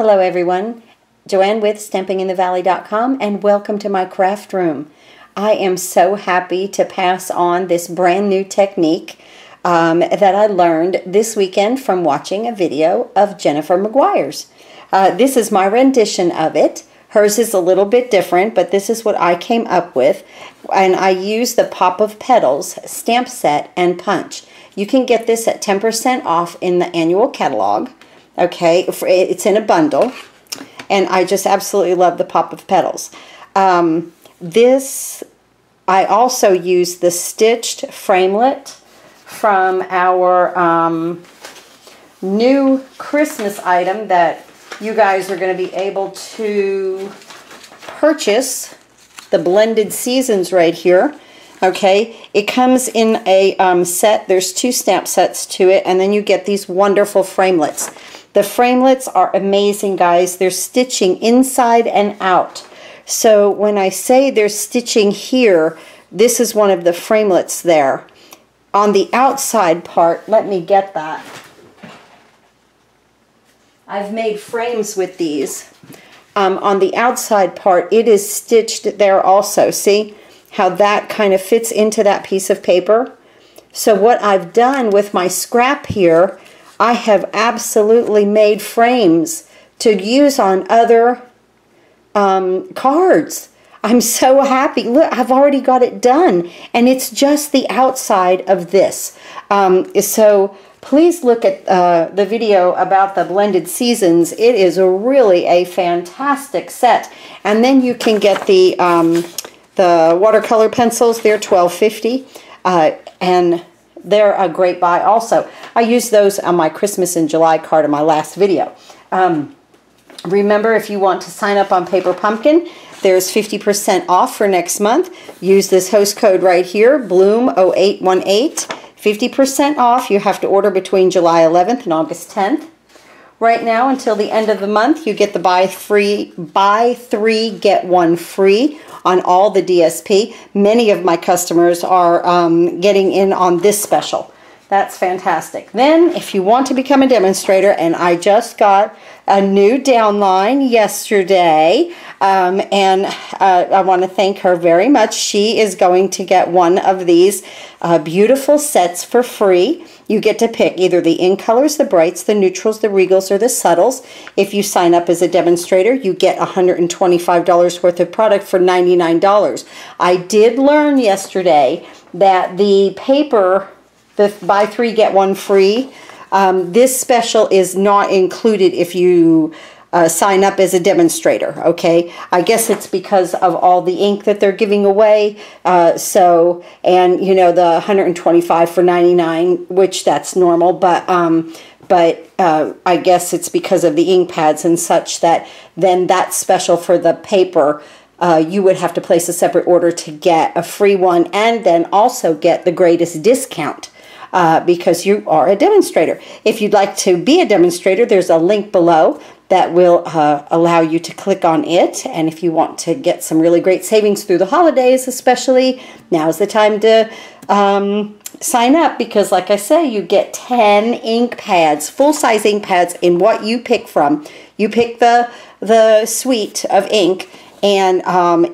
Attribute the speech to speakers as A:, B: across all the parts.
A: Hello everyone, Joanne with StampingInTheValley.com, and welcome to my craft room. I am so happy to pass on this brand new technique that I learned this weekend from watching a video of Jennifer McGuire's. This is my rendition of it. Hers is a little bit different, but this is what I came up with, and I use the Pop of Petals stamp set and punch. You can get this at 10% off in the annual catalog. Okay, it's in a bundle, and I just absolutely love the Pop of Petals. This, I also use the stitched framelit from our new Christmas item that you guys are going to be able to purchase, the blended seasons right here. Okay, it comes in a set. There's 2 stamp sets to it, and then you get these wonderful framelits. The framelits are amazing, guys. They're stitching inside and out. So when I say they're stitching here, this is one of the framelits there. On the outside part, let me get that. I've made frames with these. On the outside part, it is stitched there also. See how that kind of fits into that piece of paper? So what I've done with my scrap here, I have absolutely made frames to use on other cards. I'm so happy. Look, I've already got it done, and it's just the outside of this. So please look at the video about the blended seasons. It is really a fantastic set. And then you can get the watercolor pencils. They're $12.50, and they're a great buy also. I used those on my Christmas in July card in my last video. Remember, if you want to sign up on Paper Pumpkin, there's 50% off for next month. Use this host code right here, Bloom0818. 50% off. You have to order between July 11th and August 10th. Right now, until the end of the month, you get the buy 3 get 1 free on all the DSP. Many of my customers are getting in on this special. That's fantastic. Then, if you want to become a demonstrator, and I just got a new downline yesterday, and I want to thank her very much. She is going to get one of these beautiful sets for free. You get to pick either the in colors, the brights, the neutrals, the regals, or the subtles. If you sign up as a demonstrator, you get $125 worth of product for $99. I did learn yesterday that the paper, the buy 3 get 1 free, this special is not included if you sign up as a demonstrator. Okay, I guess it's because of all the ink that they're giving away. And you know, the $125 for $99, which that's normal, but I guess it's because of the ink pads and such that then that's special for the paper. You would have to place a separate order to get a free one, and then also get the greatest discount. Because you are a demonstrator. If you'd like to be a demonstrator, there's a link below that will allow you to click on it. And if you want to get some really great savings through the holidays especially, now's the time to sign up, because like I say, you get 10 ink pads, full-size ink pads in what you pick from. You pick the suite of ink, and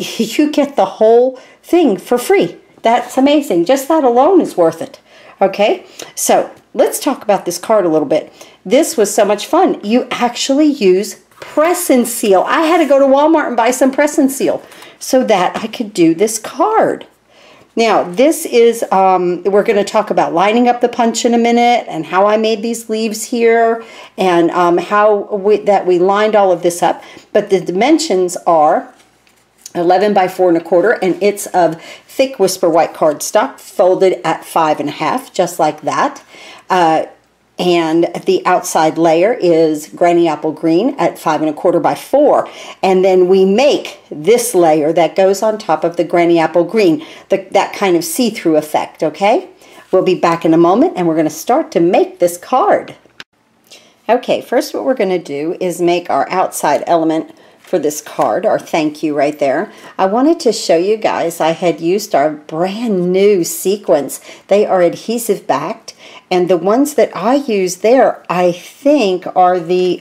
A: you get the whole thing for free. That's amazing. Just that alone is worth it. Okay, so let's talk about this card a little bit. This was so much fun. You actually use press and seal. I had to go to Walmart and buy some press and seal so that I could do this card. Now, this is, we're going to talk about lining up the punch in a minute, and how I made these leaves here, and how we lined all of this up. But the dimensions are 11 by 4 1/4, and it's of thick Whisper White cardstock folded at 5 1/2, just like that. And the outside layer is Granny Apple Green at 5 1/4 by 4. And then we make this layer that goes on top of the Granny Apple Green, that kind of see-through effect, okay? We'll be back in a moment, and we're going to start to make this card. Okay, first what we're going to do is make our outside element for this card, our thank you right there. I wanted to show you guys I had used our brand new sequins. They are adhesive backed, and the ones that I use there I think are the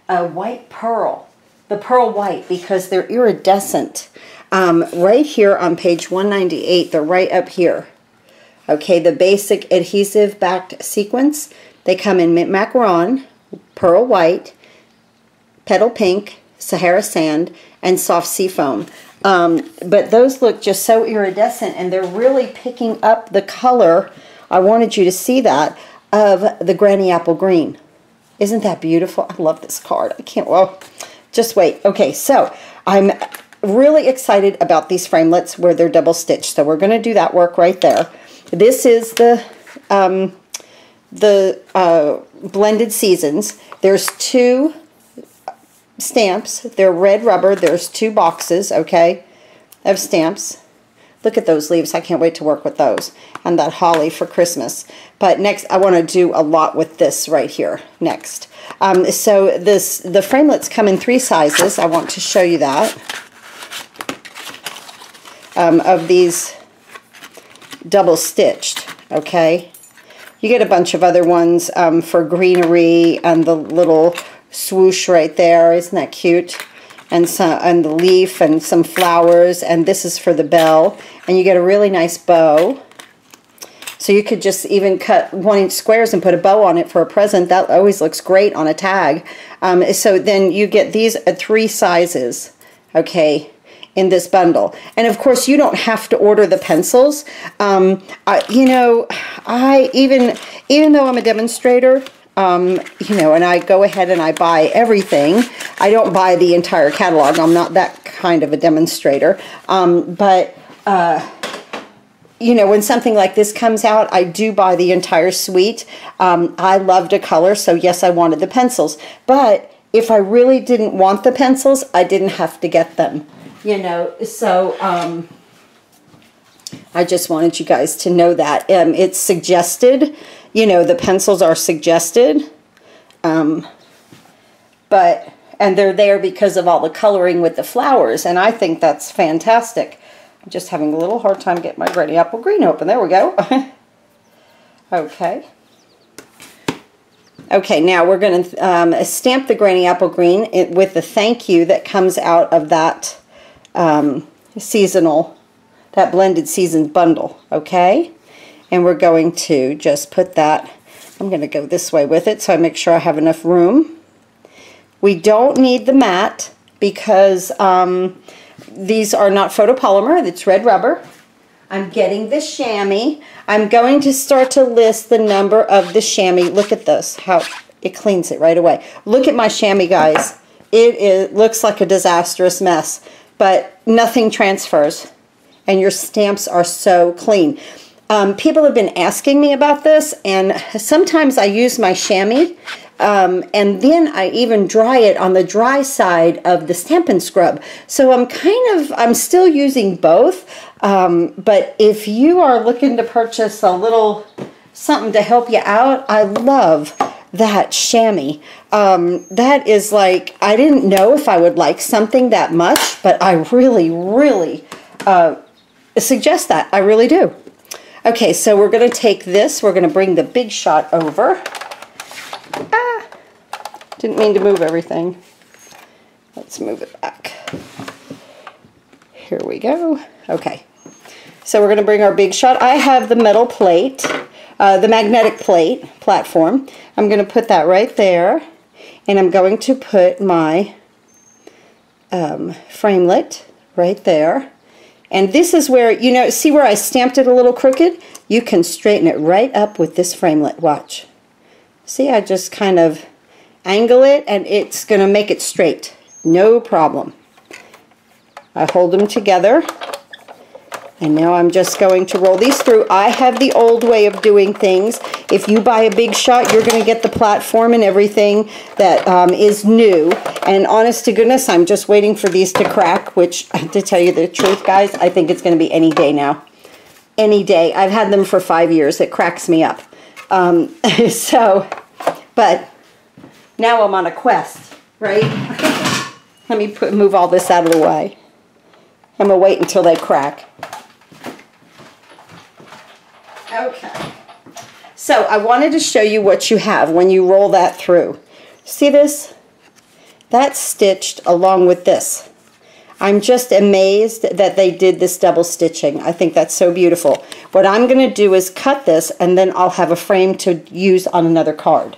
A: a white pearl, the pearl white, because they're iridescent. Right here on page 198, they're right up here. Okay, the basic adhesive backed sequence. They come in mint macaron, pearl white, petal pink, Sahara sand, and soft sea foam. But those look just so iridescent, and they're really picking up the color, I wanted you to see that, of the Granny Apple Green. Isn't that beautiful? I love this card. I can't, well, just wait. Okay, so I'm really excited about these framelits where they're double stitched. So we're going to do that work right there. This is the blended seasons. There's 2 stamps. They're red rubber. There's 2 boxes, okay, of stamps. Look at those leaves. I can't wait to work with those. And that holly for Christmas. But next, I want to do a lot with this right here next. So the framelits come in 3 sizes. I want to show you that. Of these double stitched, okay? You get a bunch of other ones for greenery and the little swoosh right there. Isn't that cute? And the leaf and some flowers, and this is for the bell. And you get a really nice bow. So you could just even cut 1-inch squares and put a bow on it for a present. That always looks great on a tag. So then you get these 3 sizes, okay, in this bundle. And of course, you don't have to order the pencils. You know, even though I'm a demonstrator, you know, and I go ahead and I buy everything. I don't buy the entire catalog. I'm not that kind of a demonstrator. You know, when something like this comes out, I do buy the entire suite. I love to color, so yes, I wanted the pencils. But if I really didn't want the pencils, I didn't have to get them. You know, so I just wanted you guys to know that. It's suggested, you know, the pencils are suggested, and they're there because of all the coloring with the flowers, and I think that's fantastic. I'm just having a little hard time getting my Granny Apple Green open. There we go. Okay. Okay, now we're going to stamp the Granny Apple Green with the thank you that comes out of that seasonal, that blended seasons bundle, okay? And we're going to just put that, I'm going to go this way with it so I make sure I have enough room. We don't need the matte because these are not photopolymer, it's red rubber. I'm getting the chamois. I'm going to start to list the number of the chamois. Look at this, how it cleans it right away. Look at my chamois, guys. It looks like a disastrous mess, but nothing transfers, and your stamps are so clean. People have been asking me about this, and sometimes I use my chamois, and then I even dry it on the dry side of the Stampin' Scrub. So I'm still using both, but if you are looking to purchase a little something to help you out, I love that chamois. That is like, I didn't know if I would like something that much, but I really, really suggest that. I really do. Okay, so we're going to take this, we're going to bring the Big Shot over. Didn't mean to move everything. Let's move it back. Here we go. Okay, so we're going to bring our Big Shot. I have the metal plate, the magnetic plate platform. I'm going to put that right there, and I'm going to put my framelit right there. And this is where, you know, see where I stamped it a little crooked? You can straighten it right up with this framelit. Watch. See, I just kind of angle it, and it's going to make it straight. No problem. I hold them together, and now I'm just going to roll these through. I have the old way of doing things. If you buy a Big Shot, you're going to get the platform and everything that is new. And honest to goodness, I'm just waiting for these to crack, which, to tell you the truth, guys, I think it's going to be any day now. Any day. I've had them for 5 years. It cracks me up. But now I'm on a quest, right? Let me move all this out of the way. I'm going to wait until they crack. Okay. So I wanted to show you what you have when you roll that through. See this? that's stitched along with this. I'm just amazed that they did this double stitching. I think that's so beautiful. What I'm going to do is cut this, and then I'll have a frame to use on another card.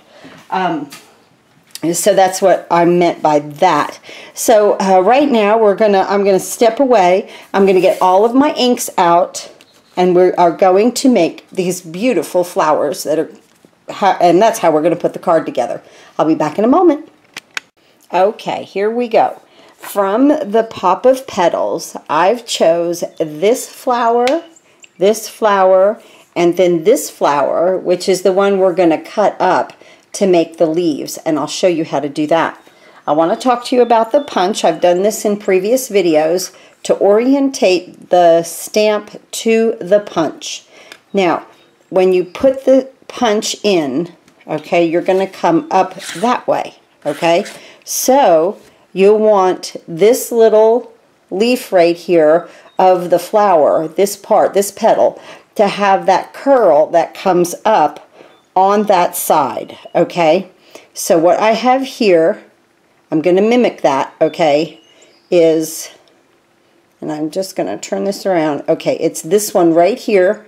A: So that's what I meant by that. So right now I'm gonna step away. I'm gonna get all of my inks out, and we are going to make these beautiful flowers that are, and that's how we're gonna put the card together. I'll be back in a moment. Okay, here we go. From the pop of petals, I've chose this flower, and then this flower, which is the one we're gonna cut up to make the leaves, and I'll show you how to do that. I want to talk to you about the punch. I've done this in previous videos to orientate the stamp to the punch. Now, when you put the punch in, okay, you're going to come up that way, okay? So, you'll want this little leaf right here of the flower, this part, this petal, to have that curl that comes up on that side, okay? So what I have here, I'm going to mimic that, okay, is, and I'm just going to turn this around, okay, it's this one right here,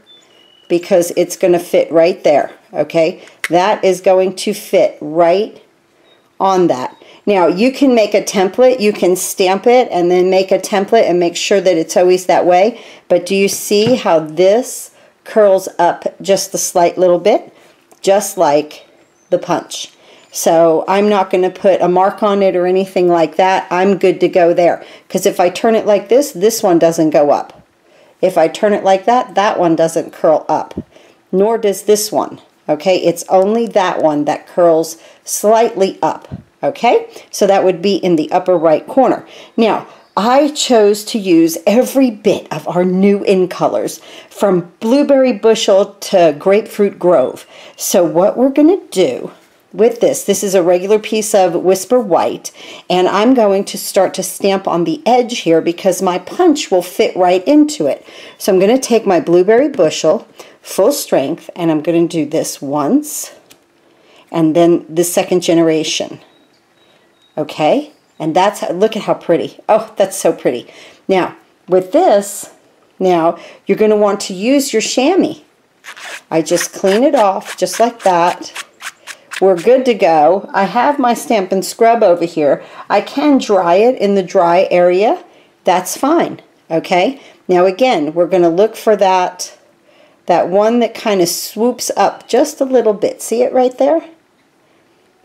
A: because it's going to fit right there, okay? That is going to fit right on that. Now, you can make a template, you can stamp it and then make a template and make sure that it's always that way, but do you see how this curls up just a slight little bit? Just like the punch. So I'm not going to put a mark on it or anything like that. I'm good to go there. Because if I turn it like this one doesn't go up. If I turn it like that, that one doesn't curl up. Nor does this one. Okay, it's only that one that curls slightly up. Okay, so that would be in the upper right corner. Now, I chose to use every bit of our new in colors, from Blueberry Bushel to Grapefruit Grove. So what we're going to do with this is a regular piece of Whisper White, and I'm going to start to stamp on the edge here because my punch will fit right into it. So I'm going to take my Blueberry Bushel, full strength, and I'm going to do this once, and then the second generation. Okay? And that's, look at how pretty. Oh, that's so pretty. Now, with this, now you're going to want to use your chamois. I just clean it off just like that. We're good to go. I have my Stampin' Scrub over here. I can dry it in the dry area. That's fine. Okay? Now again, we're going to look for that one that kind of swoops up just a little bit. See it right there?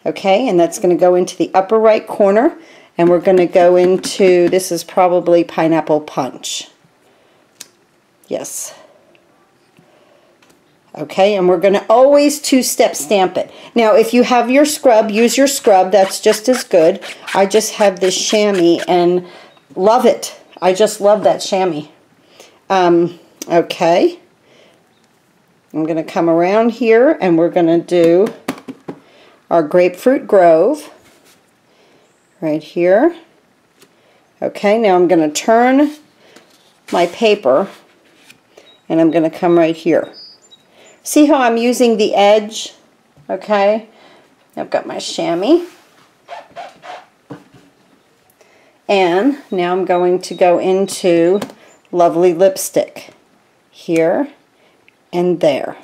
A: Okay, and that's going to go into the upper right corner. And we're going to go into, this is probably Pineapple Punch. Yes. Okay, and we're going to always two-step stamp it. Now, if you have your scrub, use your scrub. That's just as good. I just have this chamois and love it. I just love that chamois. Okay. I'm going to come around here and we're going to do our Grapefruit Grove. Right here. Okay, now I'm going to turn my paper and I'm going to come right here. See how I'm using the edge? Okay, I've got my chamois. And now I'm going to go into Lovely Lipstick here and there.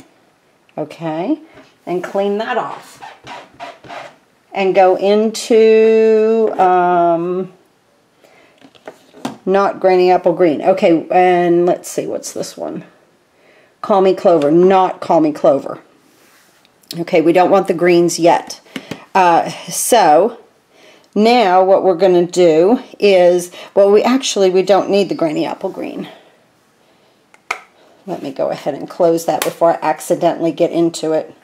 A: Okay, and clean that off. And go into, not Granny Apple Green. Okay, and let's see, what's this one? Call Me Clover, not Call Me Clover. Okay, we don't want the greens yet. So, now what we're going to do is, well, we don't need the Granny Apple Green. Let me go ahead and close that before I accidentally get into it.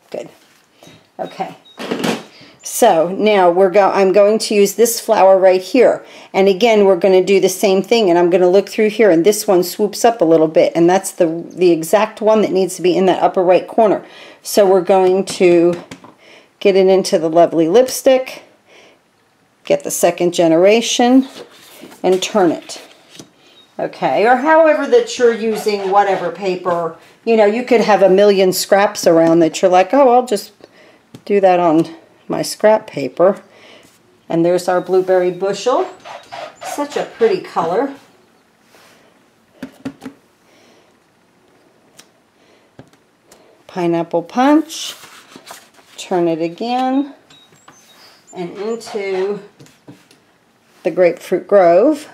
A: Good. Okay. So now I'm going to use this flower right here. And again, we're going to do the same thing. And I'm going to look through here. And this one swoops up a little bit. And that's the exact one that needs to be in that upper right corner. So we're going to get it into the Lovely Lipstick. Get the second generation. And turn it. Okay. Or however that you're using whatever paper. You know, you could have a million scraps around that you're like, oh, I'll just do that on my scrap paper. And there's our blueberry bushel. Such a pretty color. Pineapple punch. Turn it again. And into the grapefruit grove.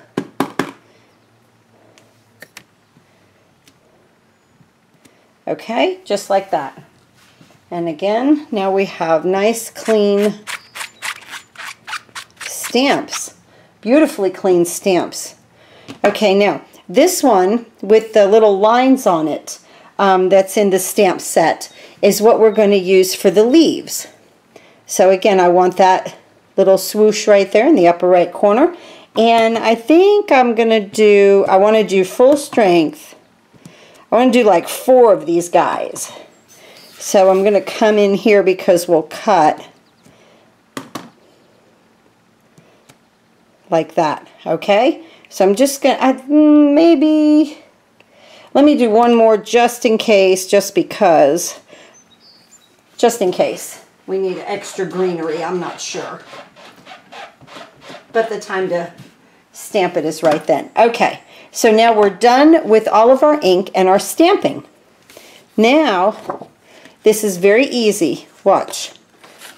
A: Okay, just like that. And again, now we have nice, clean stamps. Beautifully clean stamps. Okay, now, this one with the little lines on it that's in the stamp set is what we're going to use for the leaves. So again, I want that little swoosh right there in the upper right corner. And I think I'm going to do, I want to do full strength. I want to do like 4 of these guys. So I'm going to come in here because we'll cut like that. Okay? So I'm just going to, maybe, let me do one more just in case, just because, just in case. We need extra greenery, I'm not sure. But the time to stamp it is right then. Okay, so now we're done with all of our ink and our stamping. Now, this is very easy. Watch.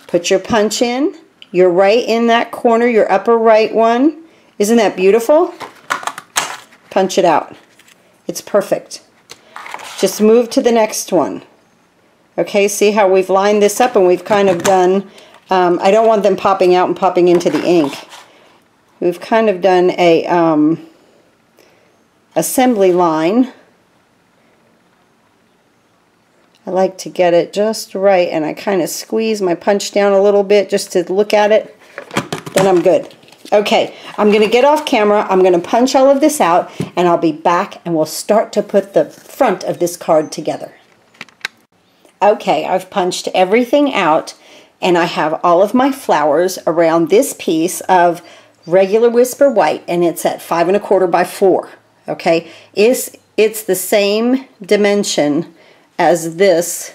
A: Put your punch in. You're right in that corner, your upper right one. Isn't that beautiful? Punch it out. It's perfect. Just move to the next one. Okay, see how we've lined this up and we've kind of done, I don't want them popping out and popping into the ink. We've kind of done a assembly line. I like to get it just right, and I kind of squeeze my punch down a little bit just to look at it. Then I'm good. Okay, I'm going to get off camera. I'm going to punch all of this out, and I'll be back, and we'll start to put the front of this card together. Okay, I've punched everything out, and I have all of my flowers around this piece of regular Whisper White, and it's at 5 1/4 by 4. Okay, it's the same dimension as this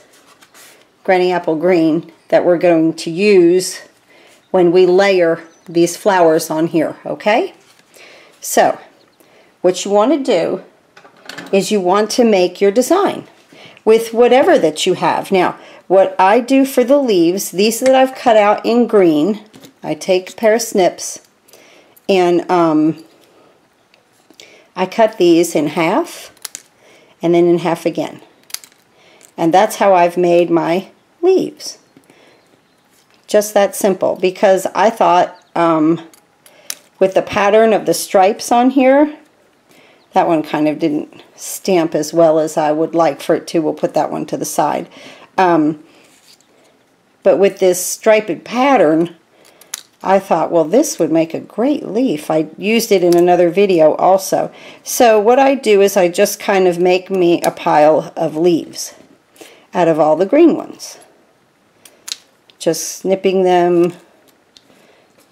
A: Granny Apple Green that we're going to use when we layer these flowers on here. Okay, so what you want to do is you want to make your design with whatever that you have. Now, what I do for the leaves, these that I've cut out in green, I take a pair of snips and I cut these in half and then in half again. And that's how I've made my leaves. Just that simple, because I thought with the pattern of the stripes on here, that one kind of didn't stamp as well as I would like for it to. We'll put that one to the side. But with this striped pattern, I thought, well, this would make a great leaf. I used it in another video also. So what I do is I just kind of make me a pile of leaves out of all the green ones. Just snipping them,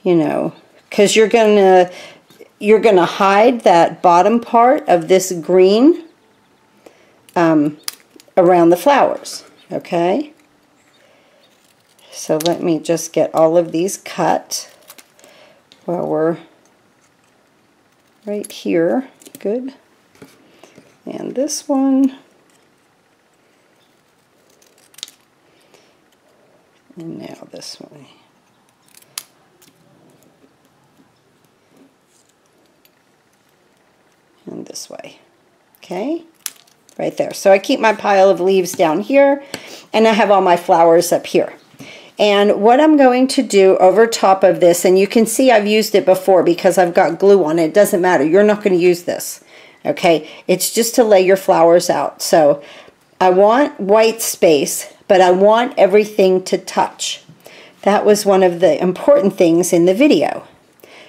A: you know, because you're gonna hide that bottom part of this green around the flowers. Okay, so let me just get all of these cut while we're right here. Good. And this one. And now this way. And this way. Okay? Right there. So I keep my pile of leaves down here, and I have all my flowers up here. And what I'm going to do over top of this, and you can see I've used it before because I've got glue on it. It doesn't matter. You're not going to use this. Okay? It's just to lay your flowers out. So I want white space, but I want everything to touch. That was one of the important things in the video.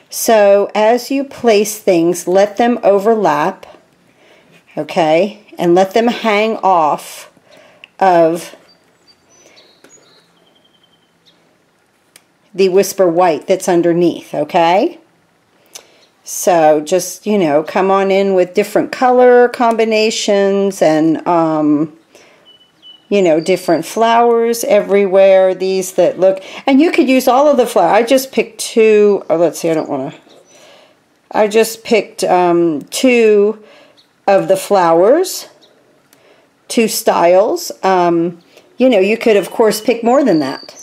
A: So as you place things, let them overlap, okay, and let them hang off of the Whisper White that's underneath, okay? So just, you know, come on in with different color combinations and you know, different flowers everywhere. These that look, and you could use all of the flowers. I just picked two. Oh, let's see, I don't want to. I just picked 2 of the flowers, 2 styles. You know, you could, of course, pick more than that.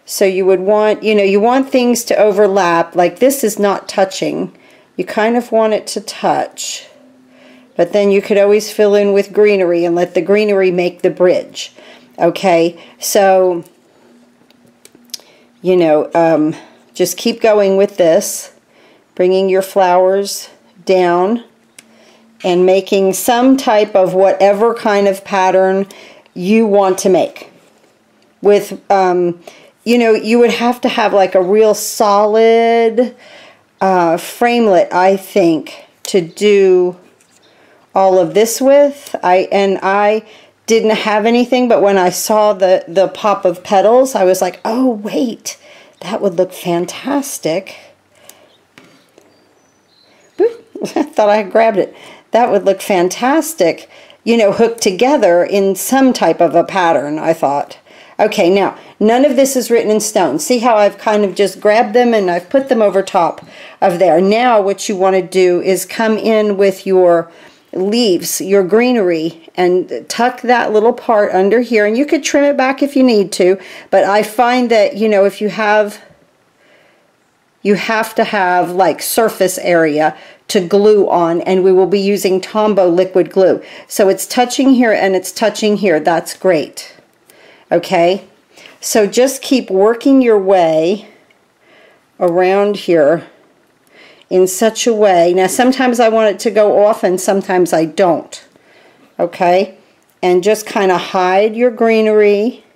A: So you would want, you know, you want things to overlap. Like this is not touching. You kind of want it to touch. But then you could always fill in with greenery and let the greenery make the bridge. Okay, so, you know, just keep going with this. Bringing your flowers down and making some type of whatever kind of pattern you want to make. With, you know, you would have to have like a real solid framelit, I think, to do all of this with. I didn't have anything, but when I saw the pop of petals, I was like, oh wait, that would look fantastic. I thought I had grabbed it. That would look fantastic, you know, hooked together in some type of a pattern, I thought. Okay, now, none of this is written in stone. See how I've kind of just grabbed them and I've put them over top of there. Now what you want to do is come in with your leaves, your greenery, and tuck that little part under here. And you could trim it back if you need to, but I find that, you know, if you have to have like surface area to glue on, and we will be using Tombow liquid glue. So it's touching here and it's touching here. That's great. Okay, so just keep working your way around here in such a way. Now sometimes I want it to go off and sometimes I don't. Okay, and just kind of hide your greenery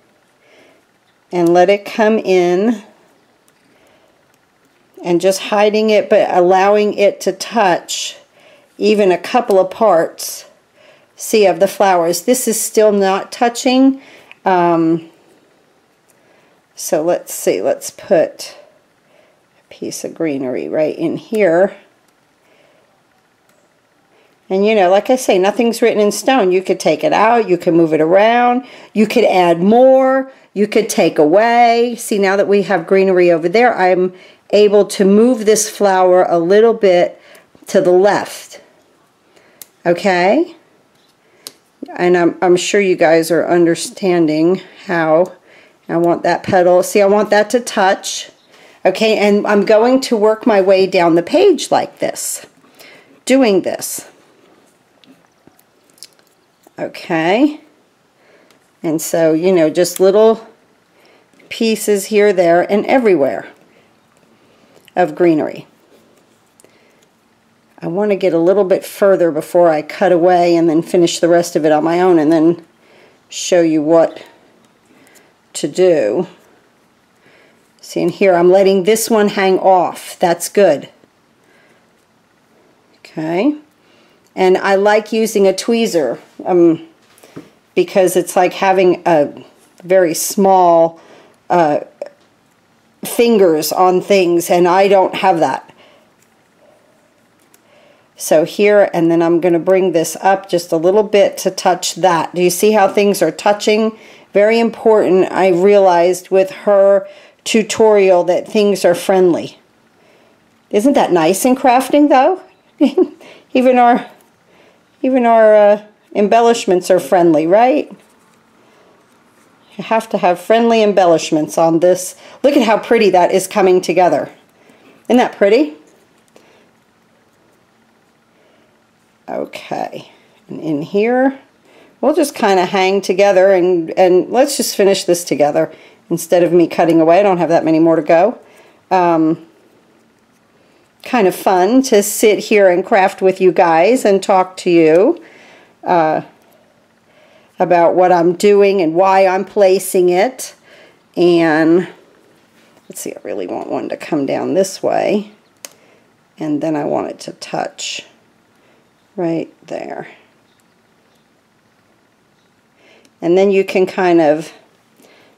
A: and let it come in. And just hiding it, but allowing it to touch even a couple of parts, see, of the flowers. This is still not touching. So let's see, let's put a piece of greenery right in here. And you know, like I say, nothing's written in stone. You could take it out, you could move it around, you could add more, you could take away. See, now that we have greenery over there, I'm able to move this flower a little bit to the left. Okay? And I'm sure you guys are understanding how I want that petal. See, I want that to touch. Okay, and I'm going to work my way down the page like this, doing this. Okay? And so, you know, just little pieces here, there, and everywhere of greenery. I want to get a little bit further before I cut away and then finish the rest of it on my own and then show you what to do. See, in here I'm letting this one hang off. That's good. Okay. And I like using a tweezer because it's like having a very small fingers on things, and I don't have that. So here, and then I'm going to bring this up just a little bit to touch that. Do you see how things are touching? Very important. I realized with her tutorial that things are friendly. Isn't that nice in crafting, though? even our embellishments are friendly, right? You have to have friendly embellishments on this. Look at how pretty that is coming together. Isn't that pretty? Okay, and in here, we'll just kind of hang together and let's just finish this together instead of me cutting away. I don't have that many more to go. Kind of fun to sit here and craft with you guys and talk to you about what I'm doing and why I'm placing it. And let's see, I really want one to come down this way, and then I want it to touch right there. And then you can kind of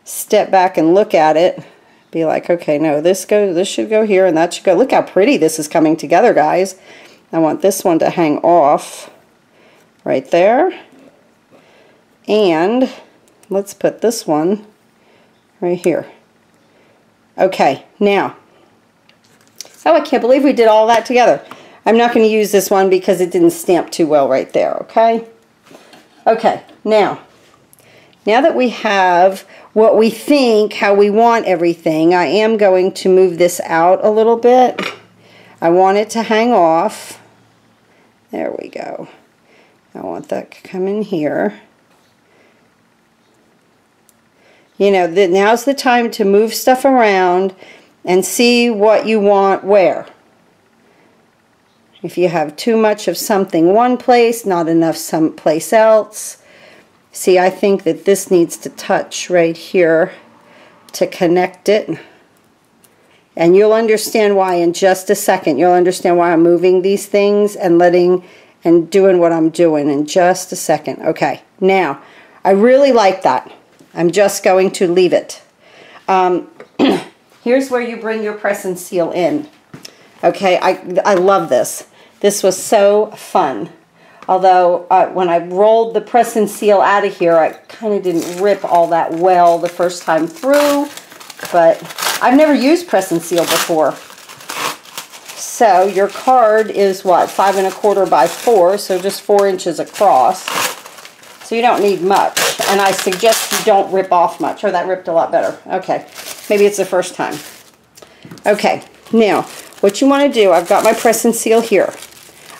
A: step back and look at it, be like, okay, no, this should go here and that should go. Look how pretty this is coming together, guys. I want this one to hang off right there. And let's put this one right here. Okay, now, oh, I can't believe we did all that together. I'm not going to use this one because it didn't stamp too well right there, okay? Okay, now that we have what we think, how we want everything, I am going to move this out a little bit. I want it to hang off. There we go. I want that to come in here. You know, now's the time to move stuff around and see what you want where. If you have too much of something one place, not enough someplace else. See, I think that this needs to touch right here to connect it. And you'll understand why in just a second. You'll understand why I'm moving these things and doing what I'm doing in just a second. Okay, now, I really like that. I'm just going to leave it. Here's where you bring your press and seal in. Okay, I love this. This was so fun. Although when I rolled the press and seal out of here, I kind of didn't rip all that well the first time through. But I've never used press and seal before. So your card is what, 5 1/4 by 4, so just 4 inches across. So you don't need much. And I suggest you don't rip off much. Or that ripped a lot better. Okay, maybe it's the first time. Okay, now what you want to do, I've got my press and seal here.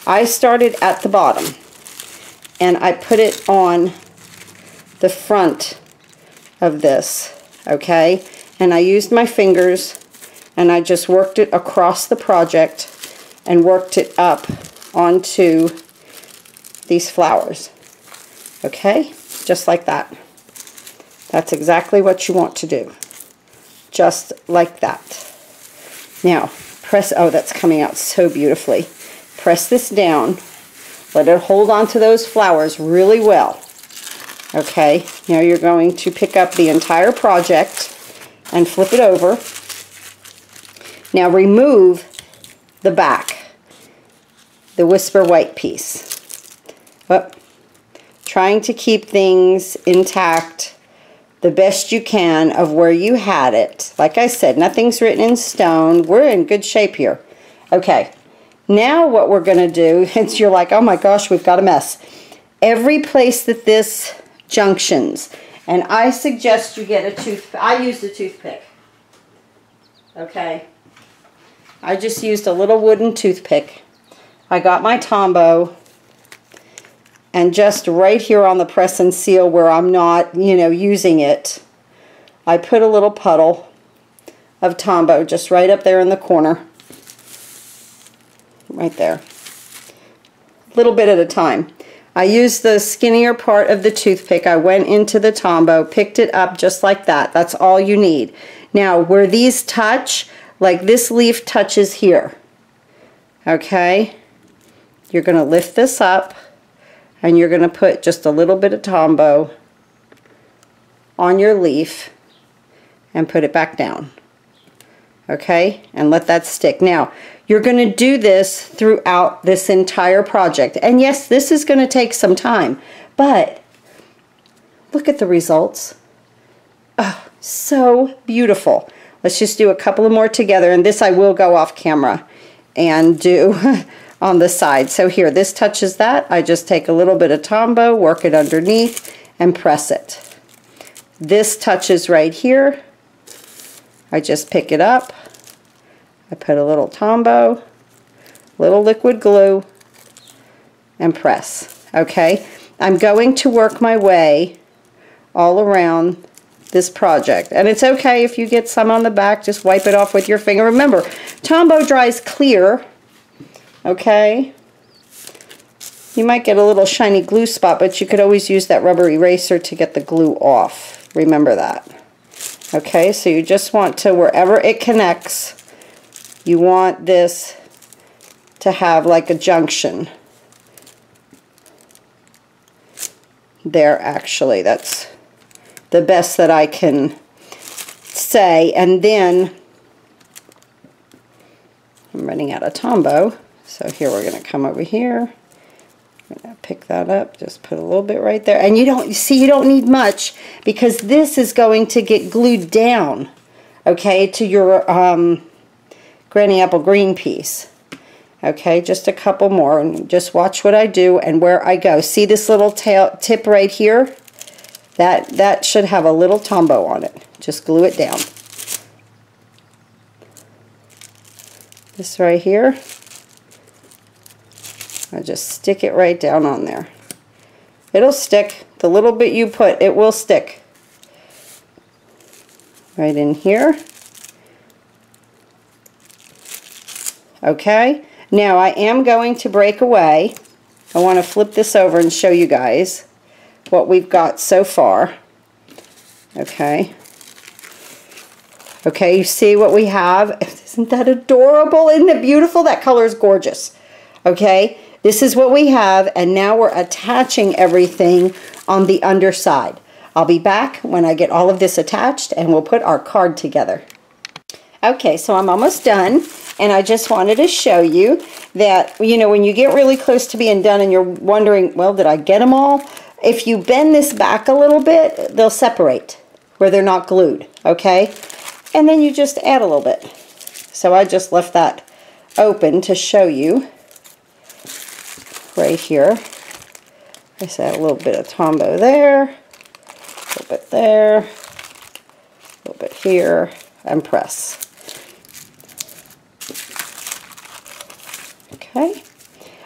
A: I started at the bottom and I put it on the front of this, okay? And I used my fingers and I just worked it across the project and worked it up onto these flowers, okay? Just like that. That's exactly what you want to do. Just like that. Now, press, oh, that's coming out so beautifully. Press this down, let it hold on to those flowers really well. Okay, now you're going to pick up the entire project and flip it over. Now remove the back, the Whisper White piece. Oh, trying to keep things intact the best you can of where you had it. Like I said, nothing's written in stone. We're in good shape here. Okay. Now what we're going to do, is you're like, oh my gosh, we've got a mess. Every place that this junctions, and I suggest you get a toothpick. I used a toothpick. Okay. I just used a little wooden toothpick. I got my Tombow, and just right here on the press and seal where I'm not, you know, using it, I put a little puddle of Tombow just right up there in the corner. Right there. A little bit at a time. I used the skinnier part of the toothpick. I went into the Tombow, picked it up just like that. That's all you need. Now, where these touch, like this leaf touches here. Okay? You're going to lift this up and you're going to put just a little bit of Tombow on your leaf and put it back down. Okay? And let that stick. Now, you're going to do this throughout this entire project. And yes, this is going to take some time, but look at the results. Oh, so beautiful. Let's just do a couple of more together, and this I will go off camera and do on the side. So here, this touches that. I just take a little bit of Tombow, work it underneath, and press it. This touches right here. I just pick it up. I put a little Tombow, little liquid glue, and press. Okay, I'm going to work my way all around this project. And it's okay if you get some on the back, just wipe it off with your finger. Remember, Tombow dries clear, okay? You might get a little shiny glue spot, but you could always use that rubber eraser to get the glue off. Remember that. Okay, so you just want to, wherever it connects, you want this to have like a junction. There, actually, that's the best that I can say. And then, I'm running out of Tombow, so here we're going to come over here, I'm gonna pick that up, just put a little bit right there. And you don't need much because this is going to get glued down, okay, to your Granny Apple Green piece. Okay, just a couple more, and just watch what I do and where I go. See this little tail tip right here? That should have a little Tombow on it. Just glue it down. This right here, I just stick it right down on there. It'll stick. The little bit you put, it will stick. Right in here. Okay, now I am going to break away. I want to flip this over and show you guys what we've got so far. Okay. Okay, you see what we have? Isn't that adorable? Isn't it beautiful? That color is gorgeous. Okay, this is what we have, and now we're attaching everything on the underside. I'll be back when I get all of this attached, and we'll put our card together. Okay, so I'm almost done, and I just wanted to show you that, you know, when you get really close to being done and you're wondering, well, did I get them all? If you bend this back a little bit, they'll separate where they're not glued, okay? And then you just add a little bit. So I just left that open to show you right here. I said a little bit of Tombow there, a little bit there, a little bit here, and press. Okay.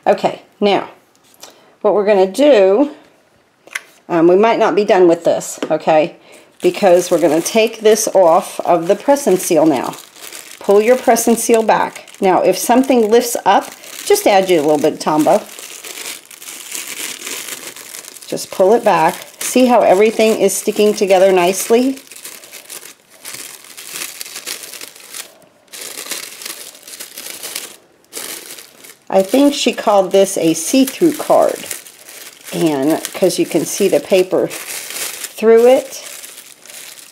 A: Okay, now what we're going to do, we might not be done with this, okay, because we're going to take this off of the press and seal now. Pull your press and seal back. Now, if something lifts up, just add you a little bit of Tombow. Just pull it back. See how everything is sticking together nicely? I think she called this a see-through card, and because you can see the paper through it,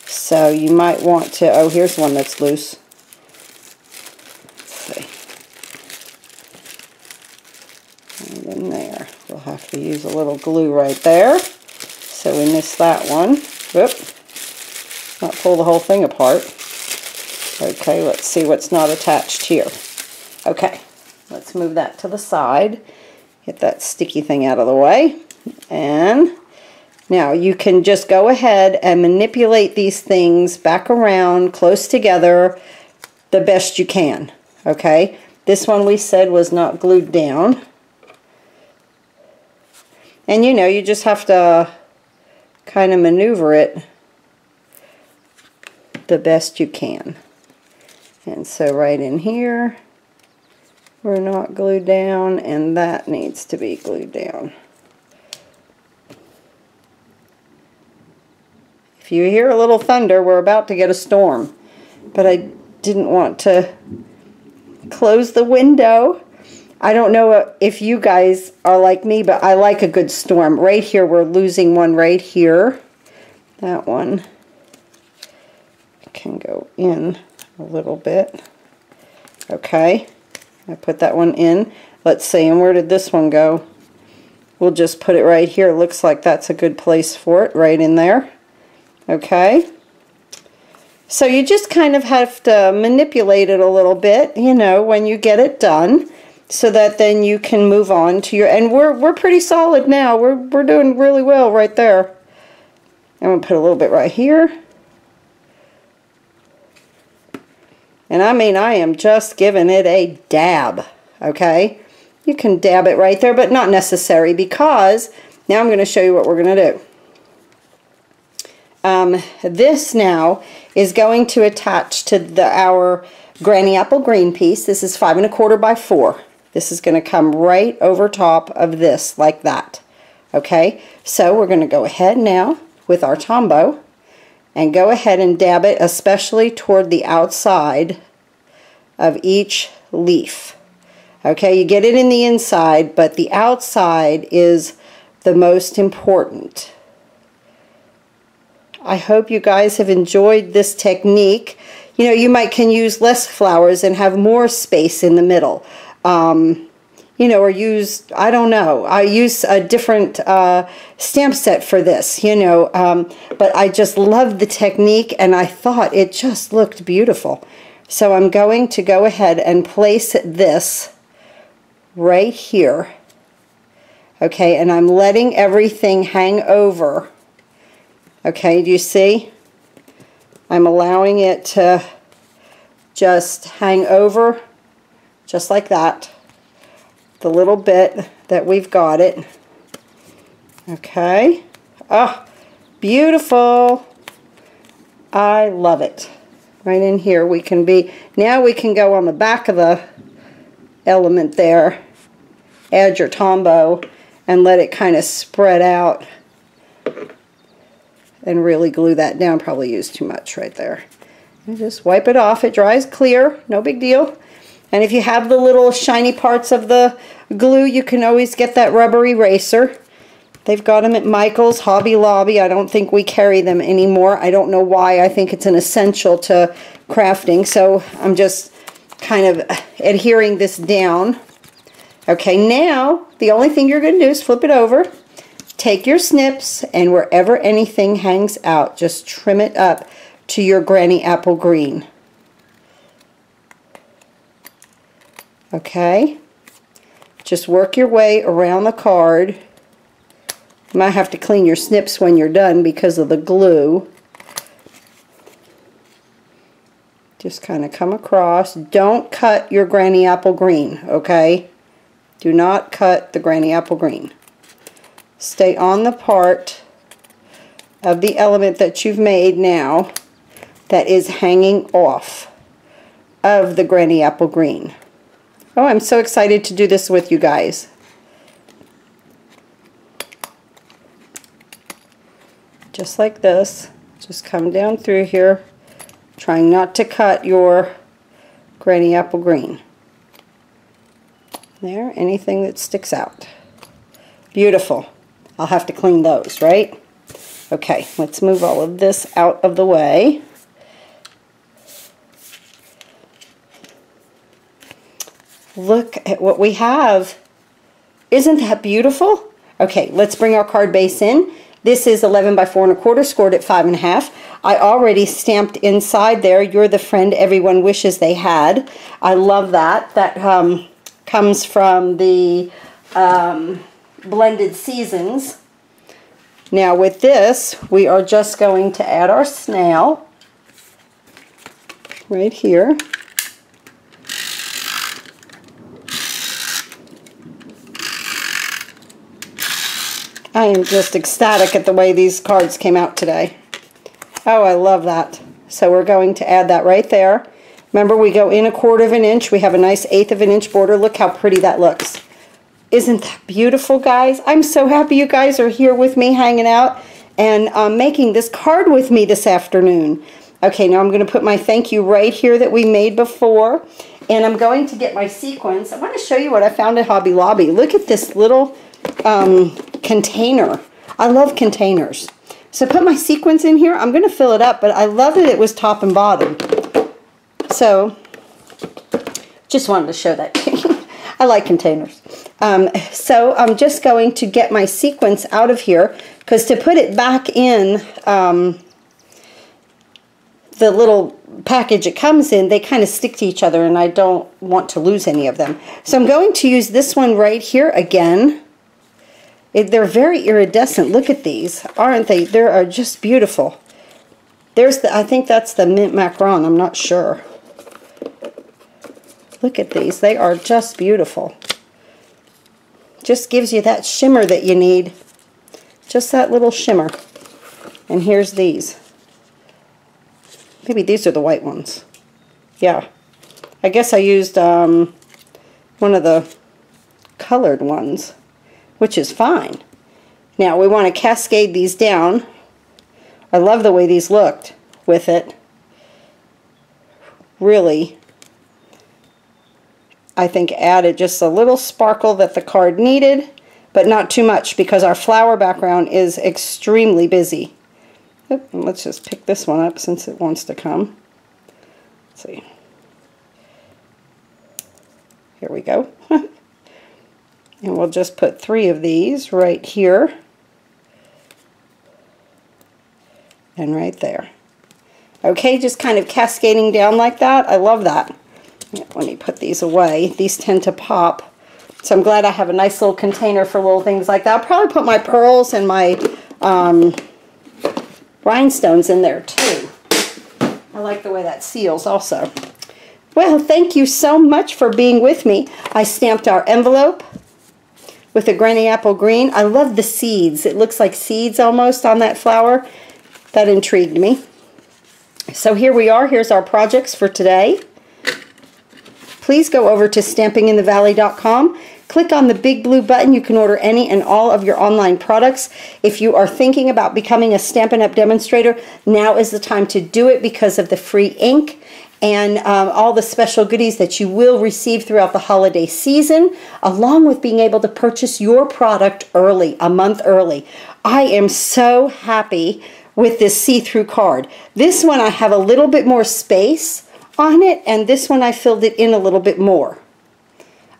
A: so you might want to, oh, here's one that's loose. Let's see. And then there, we'll have to use a little glue right there, so we missed that one. Whoop, not pull the whole thing apart. Okay, let's see what's not attached here. Okay. Let's move that to the side, get that sticky thing out of the way, and now you can just go ahead and manipulate these things back around close together the best you can. Okay, this one we said was not glued down, and you know, you just have to kind of maneuver it the best you can. And so right in here, we're not glued down, and that needs to be glued down. If you hear a little thunder, we're about to get a storm. But I didn't want to close the window. I don't know if you guys are like me, but I like a good storm. Right here, we're losing one right here. That one can go in a little bit. Okay. I put that one in. Let's see, and where did this one go? We'll just put it right here. Looks like that's a good place for it, right in there. Okay. So you just kind of have to manipulate it a little bit, you know, when you get it done, so that then you can move on to your, and we're pretty solid now. We're doing really well right there. I'm going to put a little bit right here. And I mean, I am just giving it a dab, okay? You can dab it right there, but not necessary, because now I'm going to show you what we're going to do. This now is going to attach to our Granny Apple Green piece. This is 5 1/4 by 4. This is going to come right over top of this, like that. Okay? So we're going to go ahead now with our Tombow and go ahead and dab it, especially toward the outside of each leaf. Okay, you get it in the inside, but the outside is the most important. I hope you guys have enjoyed this technique. You know, you can use less flowers and have more space in the middle. you know, or use, I don't know, I use a different stamp set for this, you know, but I just loved the technique and I thought it just looked beautiful. So I'm going to go ahead and place this right here. Okay, and I'm letting everything hang over. Okay, do you see? I'm allowing it to just hang over just like that. The little bit that we've got it. Okay. Oh, beautiful. I love it. Right in here we can be, now we can go on the back of the element there, add your Tombow, and let it kind of spread out and really glue that down. Probably used too much right there. And just wipe it off. It dries clear, no big deal. And if you have the little shiny parts of the glue, you can always get that rubber eraser. They've got them at Michael's, Hobby Lobby. I don't think we carry them anymore. I don't know why. I think it's an essential to crafting. So I'm just kind of adhering this down. Okay, now the only thing you're going to do is flip it over. Take your snips, and wherever anything hangs out, just trim it up to your granny apple green. Okay, just work your way around the card. You might have to clean your snips when you're done because of the glue. Just kind of come across. Don't cut your granny apple green, okay? Do not cut the granny apple green. Stay on the part of the element that you've made now that is hanging off of the granny apple green. Oh, I'm so excited to do this with you guys. Just like this. Just come down through here, trying not to cut your granny apple green. There, anything that sticks out. Beautiful. I'll have to clean those, right? Okay, let's move all of this out of the way. Look at what we have. Isn't that beautiful? Okay, let's bring our card base in. This is 11 by 4 1/4, scored at 5 1/2. I already stamped inside there, "You're the friend everyone wishes they had." I love that. That comes from the Blended Seasons. Now with this, we are just going to add our snail right here. I am just ecstatic at the way these cards came out today. Oh, I love that. So we're going to add that right there. Remember, we go in 1/4 of an inch. We have a nice 1/8 of an inch border. Look how pretty that looks. Isn't that beautiful, guys? I'm so happy you guys are here with me, hanging out, and making this card with me this afternoon. Okay, now I'm going to put my thank you right here that we made before, and I'm going to get my sequins. I want to show you what I found at Hobby Lobby. Look at this little container. I love containers. So put my sequins in here. I'm going to fill it up, but I love that it was top and bottom. So just wanted to show that to you. I like containers. So I'm just going to get my sequins out of here, because to put it back in the little package it comes in, they kind of stick to each other, and I don't want to lose any of them. So I'm going to use this one right here again. They're very iridescent. Look at these, aren't they? They are just beautiful. There's the, I think that's the mint macaron. I'm not sure. Look at these. They are just beautiful. Just gives you that shimmer that you need. Just that little shimmer. And here's these. Maybe these are the white ones. Yeah. I guess I used one of the colored ones, which is fine. Now we want to cascade these down. I love the way these looked with it. Really, I think added just a little sparkle that the card needed, but not too much, because our flower background is extremely busy. Oop, let's just pick this one up since it wants to come. Let's see. Here we go. And we'll just put 3 of these right here and right there. Okay, just kind of cascading down like that. I love that. Let me put these away. These tend to pop. So I'm glad I have a nice little container for little things like that. I'll probably put my pearls and my rhinestones in there too. I like the way that seals also. Well, thank you so much for being with me. I stamped our envelope with a granny apple green. I love the seeds. It looks like seeds almost on that flower. That intrigued me. So here we are. Here's our projects for today. Please go over to stampinginthevalley.com. Click on the big blue button. You can order any and all of your online products. If you are thinking about becoming a Stampin' Up! Demonstrator, now is the time to do it because of the free ink and all the special goodies that you will receive throughout the holiday season, along with being able to purchase your product early, a month early. I am so happy with this see-through card. This one I have a little bit more space on it, and this one I filled it in a little bit more.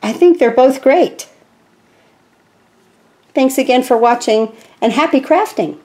A: I think they're both great. Thanks again for watching, and happy crafting!